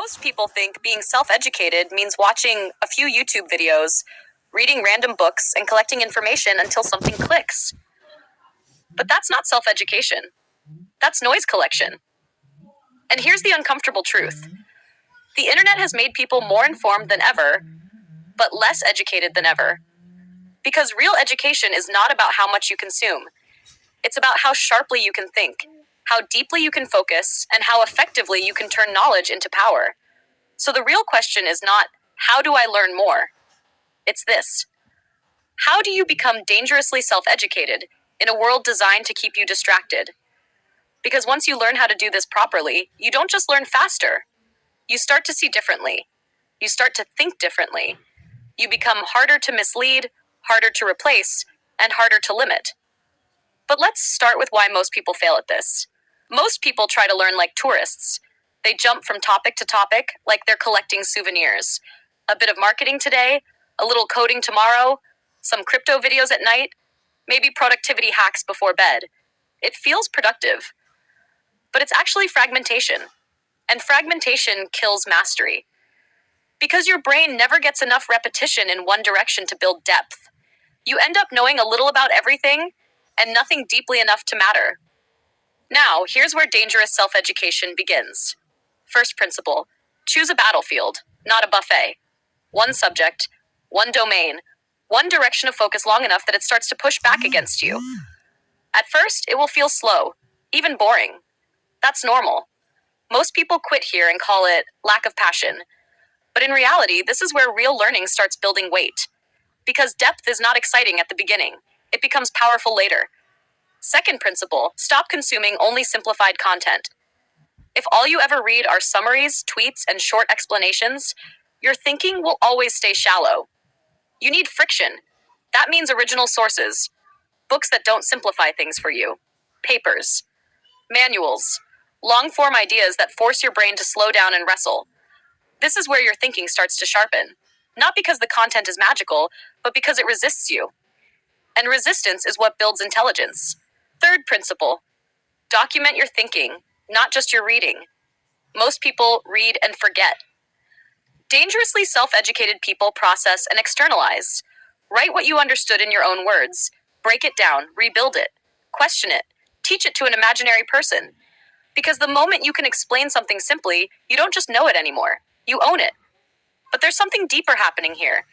Most people think being self-educated means watching a few YouTube videos, reading random books, and collecting information until something clicks. But that's not self-education. That's noise collection. And here's the uncomfortable truth. The internet has made people more informed than ever, but less educated than ever. Because real education is not about how much you consume. It's about how sharply you can think, how deeply you can focus, and how effectively you can turn knowledge into power. So the real question is not, how do I learn more? It's this. How do you become dangerously self-educated in a world designed to keep you distracted? Because once you learn how to do this properly, you don't just learn faster. You start to see differently. You start to think differently. You become harder to mislead, harder to replace, and harder to limit. But let's start with why most people fail at this. Most people try to learn like tourists. They jump from topic to topic like they're collecting souvenirs. A bit of marketing today, a little coding tomorrow, some crypto videos at night, maybe productivity hacks before bed. It feels productive. But it's actually fragmentation. And fragmentation kills mastery. Because your brain never gets enough repetition in one direction to build depth. You end up knowing a little about everything and nothing deeply enough to matter. Now, here's where dangerous self-education begins. First principle, choose a battlefield, not a buffet. One subject, one domain, one direction of focus long enough that it starts to push back against you. At first, it will feel slow, even boring. That's normal. Most people quit here and call it lack of passion. But in reality, this is where real learning starts building weight. Because depth is not exciting at the beginning. It becomes powerful later. Second principle, stop consuming only simplified content. If all you ever read are summaries, tweets, and short explanations, your thinking will always stay shallow. You need friction. That means original sources. Books that don't simplify things for you. Papers. Manuals. Long-form ideas that force your brain to slow down and wrestle. This is where your thinking starts to sharpen. Not because the content is magical, but because it resists you. And resistance is what builds intelligence. Third principle, document your thinking, not just your reading. Most people read and forget. Dangerously self-educated people process and externalize. Write what you understood in your own words. Break it down, rebuild it, question it, teach it to an imaginary person. Because the moment you can explain something simply, you don't just know it anymore. You own it. But there's something deeper happening here.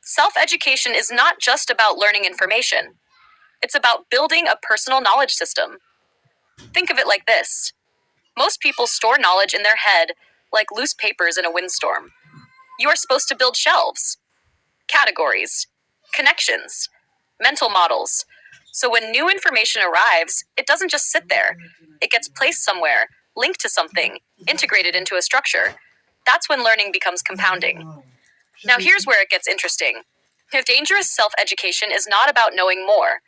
Self-education is not just about learning information. It's about building a personal knowledge system. Think of it like this. Most people store knowledge in their head like loose papers in a windstorm. You are supposed to build shelves, categories, connections, mental models. So when new information arrives, it doesn't just sit there. It gets placed somewhere, linked to something, integrated into a structure. That's when learning becomes compounding. Now here's where it gets interesting. If dangerous self-education is not about knowing more,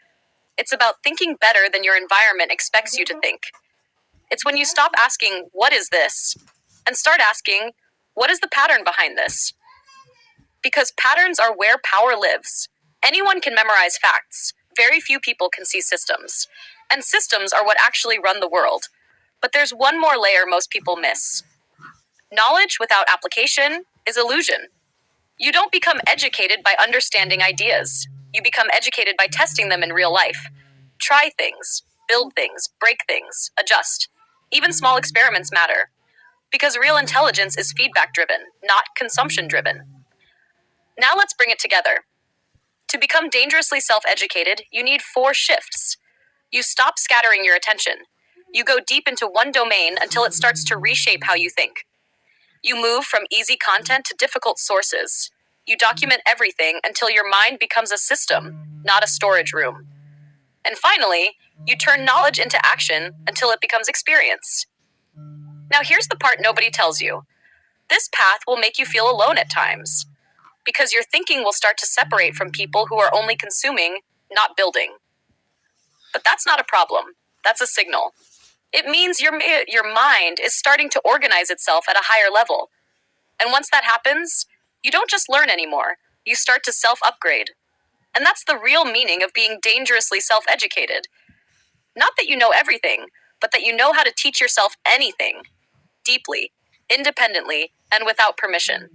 it's about thinking better than your environment expects you to think. It's when you stop asking, what is this? And start asking, what is the pattern behind this? Because patterns are where power lives. Anyone can memorize facts. Very few people can see systems. And systems are what actually run the world. But there's one more layer most people miss. Knowledge without application is illusion. You don't become educated by understanding ideas. You become educated by testing them in real life. Try things, build things, break things, adjust. Even small experiments matter. Because real intelligence is feedback-driven, not consumption-driven. Now let's bring it together. To become dangerously self-educated, you need 4 shifts. You stop scattering your attention. You go deep into one domain until it starts to reshape how you think. You move from easy content to difficult sources. You document everything until your mind becomes a system, not a storage room. And finally, you turn knowledge into action until it becomes experience. Now here's the part nobody tells you. This path will make you feel alone at times, because your thinking will start to separate from people who are only consuming, not building. But that's not a problem. That's a signal. It means your mind is starting to organize itself at a higher level. And once that happens, you don't just learn anymore. You start to self-upgrade. And that's the real meaning of being dangerously self-educated. Not that you know everything, but that you know how to teach yourself anything, deeply. independently, and without permission.